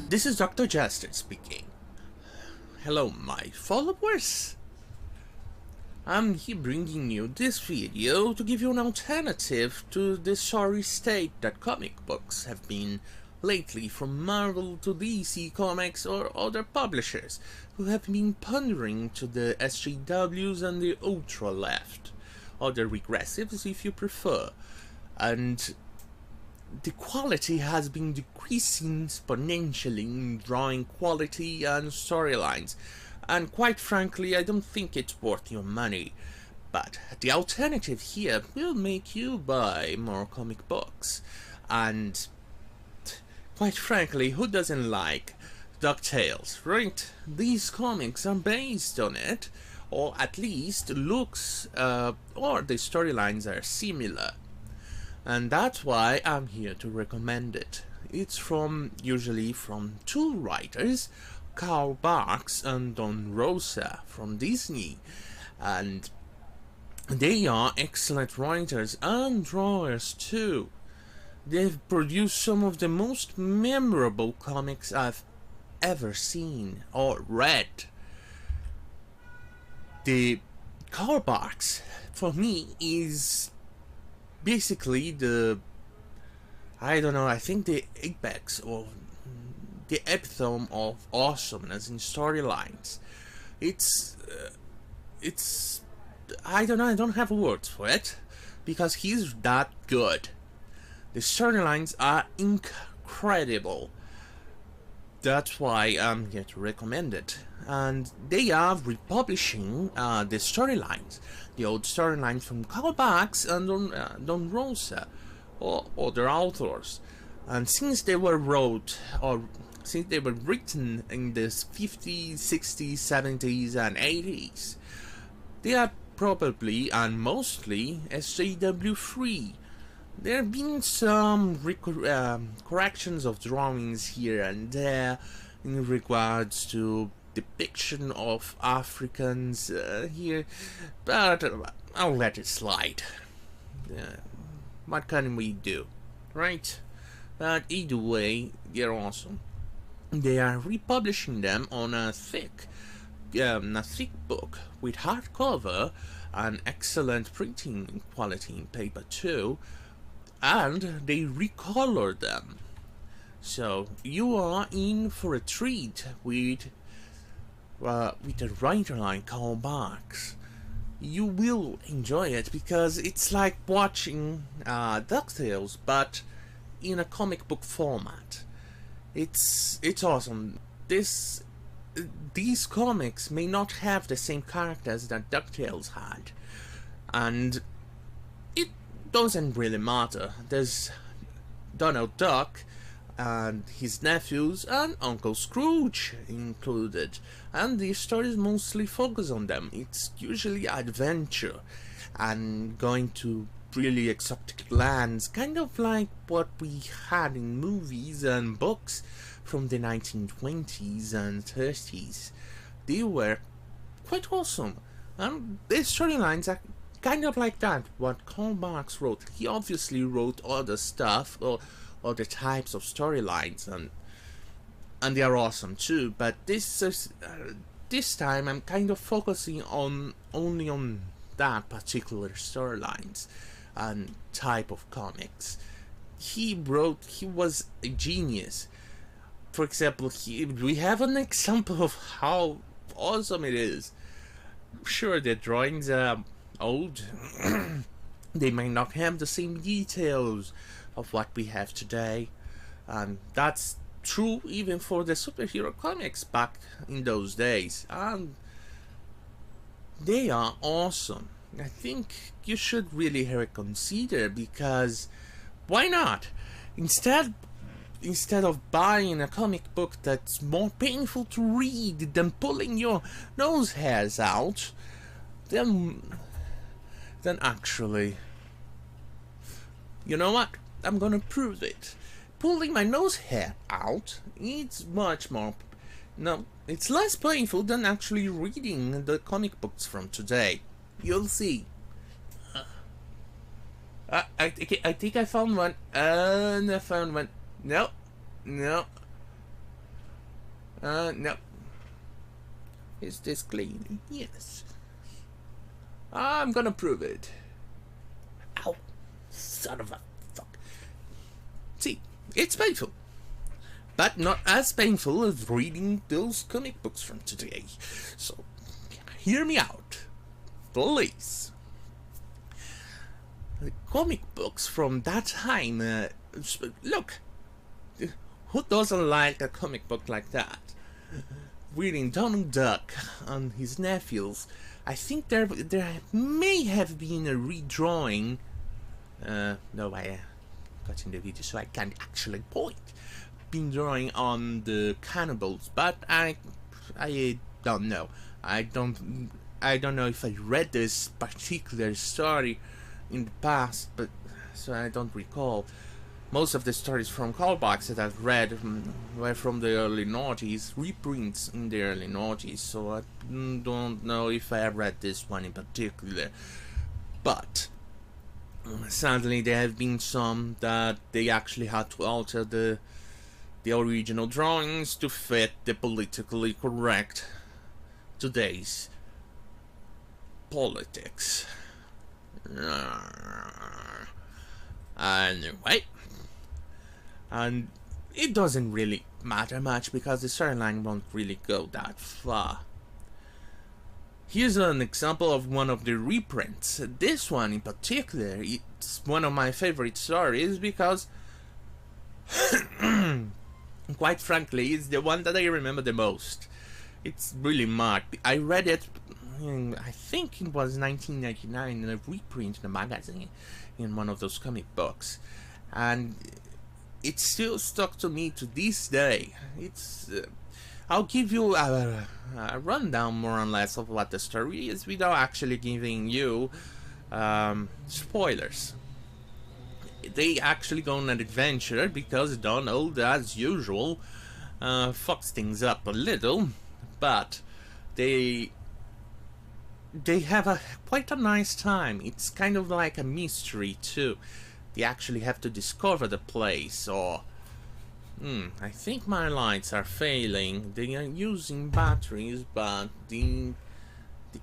This is Dr. Jester speaking. Hello my followers. I'm here bringing you this video to give you an alternative to the sorry state that comic books have been lately, from Marvel to DC Comics or other publishers who have been pandering to the SJWs and the ultra left, or the regressives if you prefer, and the quality has been decreasing exponentially in drawing quality and storylines, and quite frankly I don't think it's worth your money. But the alternative here will make you buy more comic books, and quite frankly, who doesn't like Ducktales, right? These comics are based on it, or at least looks or the storylines are similar. And that's why I'm here to recommend it. It's usually from two writers, Carl Barks and Don Rosa from Disney, and they are excellent writers and drawers too. They've produced some of the most memorable comics I've ever seen or read. The Carl Barks, for me, is basically I think the apex or the epitome of awesomeness in storylines. I don't have words for it, because he's that good. The storylines are incredible. That's why I'm here to recommend it. And they are republishing the storylines, the old storylines from Carl Barks and Don Rosa, or other authors. And since they were written in the 50s, 60s, 70s, and 80s, they are probably and mostly SJW free. There have been some corrections of drawings here and there in regards to depiction of Africans here, but I'll let it slide. What can we do, right? But either way, they're awesome. They are republishing them on a thick book with hardcover and excellent printing quality in paper too, and they recolor them. So you are in for a treat with a writer like Carl Barks. You will enjoy it because it's like watching Ducktales, but in a comic book format. It's awesome. These comics may not have the same characters that Ducktales had, and it doesn't really matter. There's Donald Duck and his nephews and Uncle Scrooge included, and the stories mostly focus on them. It's usually adventure and going to really exotic lands, kind of like what we had in movies and books from the 1920s and 30s. They were quite awesome, and the storylines are kind of like that, what Carl Barks wrote. He obviously wrote other stuff, or other types of storylines, and they are awesome too, but this time I'm kind of focusing only on that particular storylines and type of comics. He was a genius. For example, we have an example of how awesome it is. Sure, the drawings are old. They may not have the same details of what we have today, and that's true even for the superhero comics back in those days, and they are awesome. I think you should really reconsider, because why not? Instead of buying a comic book that's more painful to read than pulling your nose hairs out, then actually, you know what? I'm gonna prove it. Pulling my nose hair out, it's much more... No, it's less painful than actually reading the comic books from today. You'll see. I think I found one. And I found one. No. No. Is this clean? Yes. I'm gonna prove it. Ow. Son of a fuck. See, it's painful. But not as painful as reading those comic books from today. So, hear me out. Please. The comic books from that time, look. Who doesn't like a comic book like that? Reading Donald Duck and his nephews. I think there may have been a redrawing. No, I got in the video, so I can't actually point. Been drawing on the cannibals, but I don't know. I don't know if I read this particular story in the past, but so I don't recall. Most of the stories from callbacks that I've read were from the early noughties, reprints in the early noughties, so I don't know if I read this one in particular. But sadly, there have been some that they actually had to alter the original drawings to fit the politically correct today's politics. Anyway, and it doesn't really matter much because the storyline won't really go that far. Here's an example of one of the reprints. This one in particular, it's one of my favorite stories because quite frankly, it's the one that I remember the most. It's really marked. I read it I think it was 1999 in a reprint in a magazine in one of those comic books, and it still stuck to me to this day. It's I'll give you a rundown more or less of what the story is without actually giving you spoilers. They actually go on an adventure because Donald, as usual, fucks things up a little, but they have quite a nice time. It's kind of like a mystery too. They actually have to discover the place, or I think my lights are failing. They are using batteries, but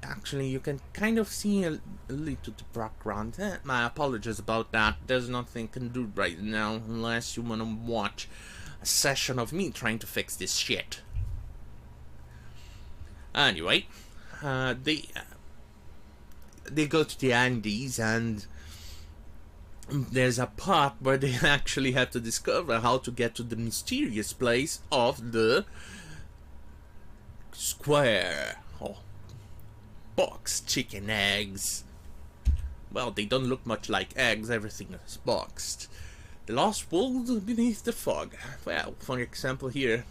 actually you can kind of see a little the background. My apologies about that. There's nothing I can do right now unless you want to watch a session of me trying to fix this shit. Anyway, they go to the Andes, and there's a part where they actually have to discover how to get to the mysterious place of the square or boxed chicken eggs. Well, they don't look much like eggs, everything is boxed. The lost world beneath the fog. Well, for example here,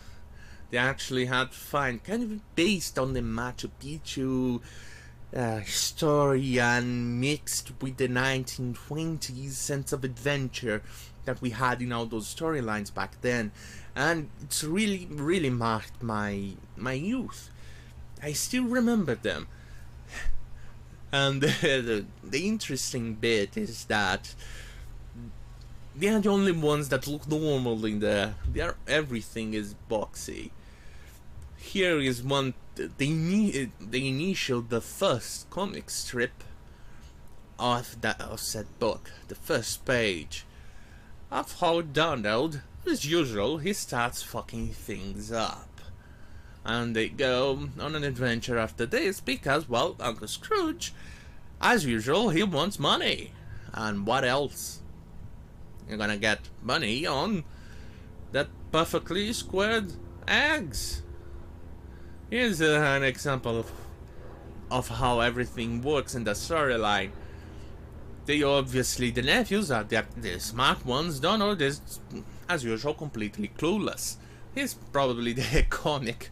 they actually had to find, kind of based on the Machu Picchu story and mixed with the 1920s sense of adventure that we had in all those storylines back then, and it's really marked my youth. I still remember them. And the interesting bit is that they are the only ones that look normal in there. Everything is boxy. Here is one. They initialed the first comic strip of said book, the first page, of how Donald, as usual, he starts fucking things up. And they go on an adventure after this because, well, Uncle Scrooge, as usual, he wants money. And what else? You're gonna get money on that perfectly squared eggs. Here's an example of how everything works in the storyline. They obviously, the nephews are the smart ones. Donald is, as usual, completely clueless. He's probably the comic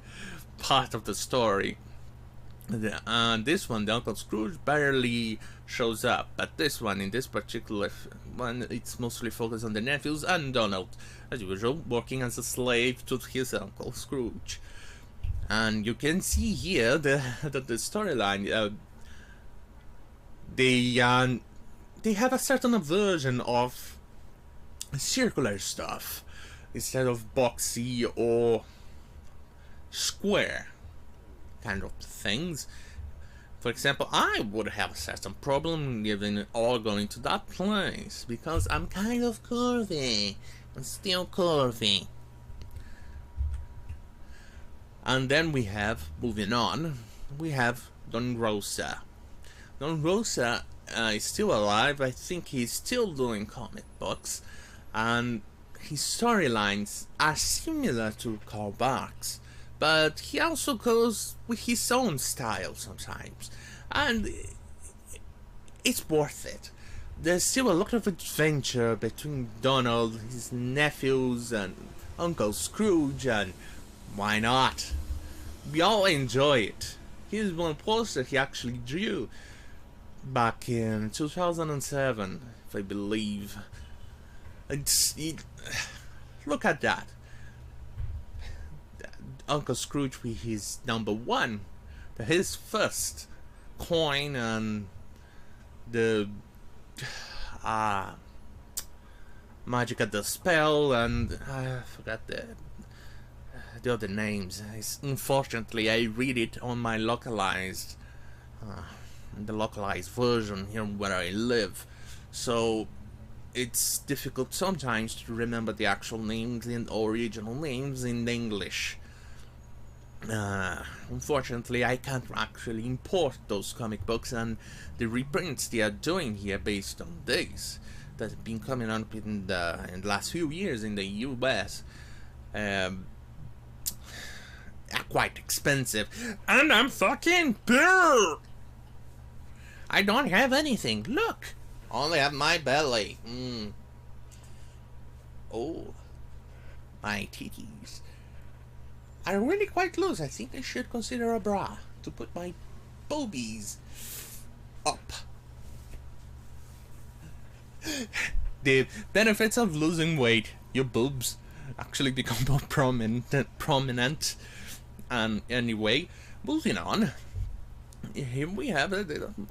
part of the story. This one, the Uncle Scrooge, barely shows up, but this one, in this particular one, it's mostly focused on the nephews and Donald, as usual, working as a slave to his Uncle Scrooge. And you can see here the storyline. They have a certain version of circular stuff instead of boxy or square kind of things. For example, I would have had some problem given all going to that place because I'm kind of curvy. I'm still curvy. And then we have, moving on, we have Don Rosa. Don Rosa is still alive. I think he's still doing comic books, and his storylines are similar to Karl Barks, but he also goes with his own style sometimes, and it's worth it. There's still a lot of adventure between Donald, his nephews, and Uncle Scrooge, and why not? We all enjoy it. Here's one poster he actually drew back in 2007, if I believe. Look at that. Uncle Scrooge with his #1, his first coin, and the magic of the spell, and I forgot the other names. Unfortunately, I read it on my localized, the localized version here where I live, so it's difficult sometimes to remember the actual names and original names in English. Unfortunately, I can't actually import those comic books, and the reprints they are doing here based on these that have been coming up in the last few years in the US are quite expensive, and I'm fucking poor. I don't have anything. Look, only have my belly. Oh, my titties are really quite loose. I think I should consider a bra to put my boobies up. The benefits of losing weight: your boobs actually become more prominent. And anyway, moving on. Here we have,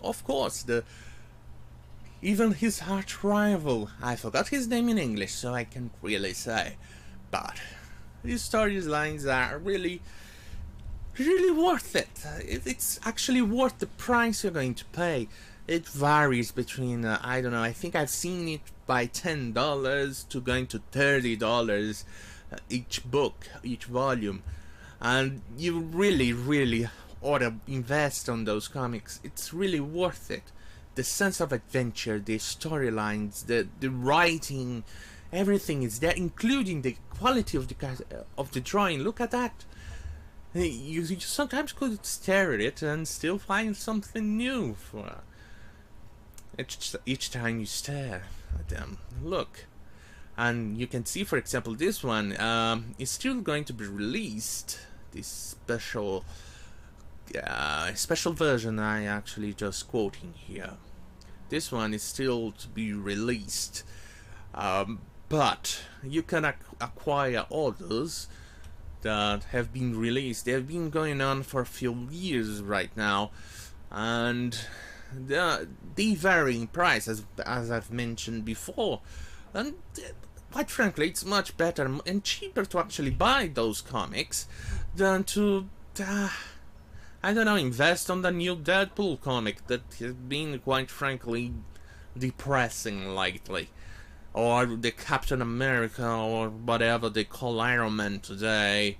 of course, even his arch rival. I forgot his name in English, so I can't really say, but these storylines are really worth it. It's actually worth the price you're going to pay. It varies between, I don't know, I think I've seen it by $10 to going to $30 each book, each volume. And you really ought to invest on those comics. It's really worth it. The sense of adventure, the storylines, the writing, everything is there, including the quality of the drawing. Look at that. You sometimes could stare at it and still find something new for each time you stare at them. Look. And you can see, for example, this one is still going to be released. This special version I actually just quoting here. This one is still to be released, but you can acquire others that have been released. They have been going on for a few years right now, and they vary in price, as I've mentioned before. And quite frankly, it's much better and cheaper to actually buy those comics than to, I don't know, invest on the new Deadpool comic that has been, quite frankly, depressing lately. Or the Captain America, or whatever they call Iron Man today.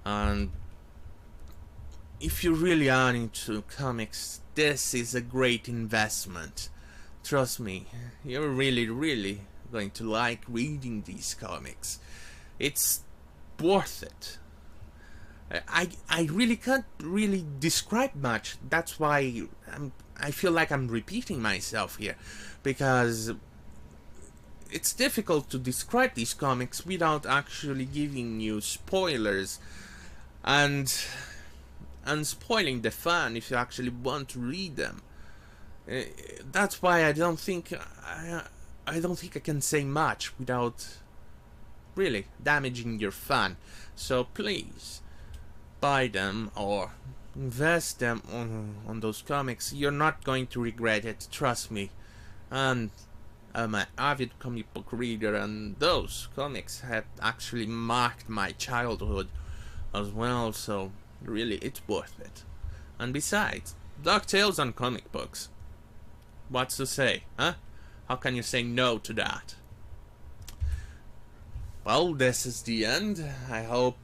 And if you really are into comics, this is a great investment. Trust me, you're really going to like reading these comics. It's worth it. I really can't really describe much. That's why I feel like I'm repeating myself here, because it's difficult to describe these comics without actually giving you spoilers and spoiling the fun if you actually want to read them. That's why I don't think I can say much without really damaging your fun. So please buy them or invest them on those comics. You're not going to regret it, trust me. And I'm an avid comic book reader, and those comics have actually marked my childhood as well, so really it's worth it. And besides, DuckTales and comic books. What's to say, huh? How can you say no to that? Well, this is the end. I hope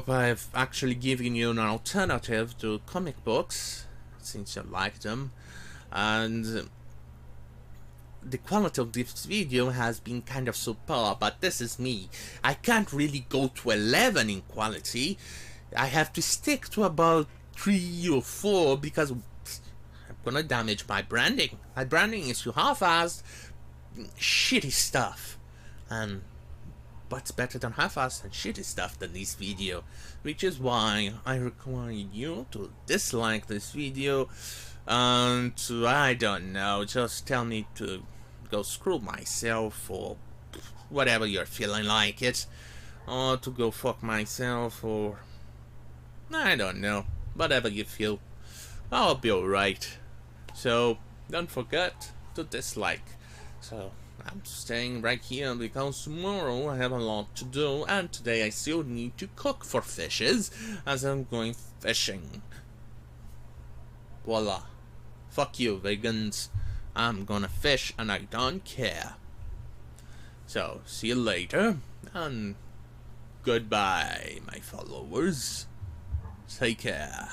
I've actually given you an alternative to comic books, since you like them, and the quality of this video has been kind of subpar, but this is me. I can't really go to 11 in quality. I have to stick to about 3 or 4 because I'm gonna damage my branding. My branding is too half-assed, shitty stuff, and what's better than half-assed and shitty stuff than this video? Which is why I require you to dislike this video and to, I don't know, just tell me to go screw myself or whatever you're feeling like it, or to go fuck myself, or I don't know, whatever you feel. I'll be alright. So don't forget to dislike. So I'm staying right here because tomorrow I have a lot to do, and today I still need to cook for fishes as I'm going fishing. Voila. Fuck you, vegans. I'm gonna fish and I don't care. So, see you later, and goodbye, my followers. Take care.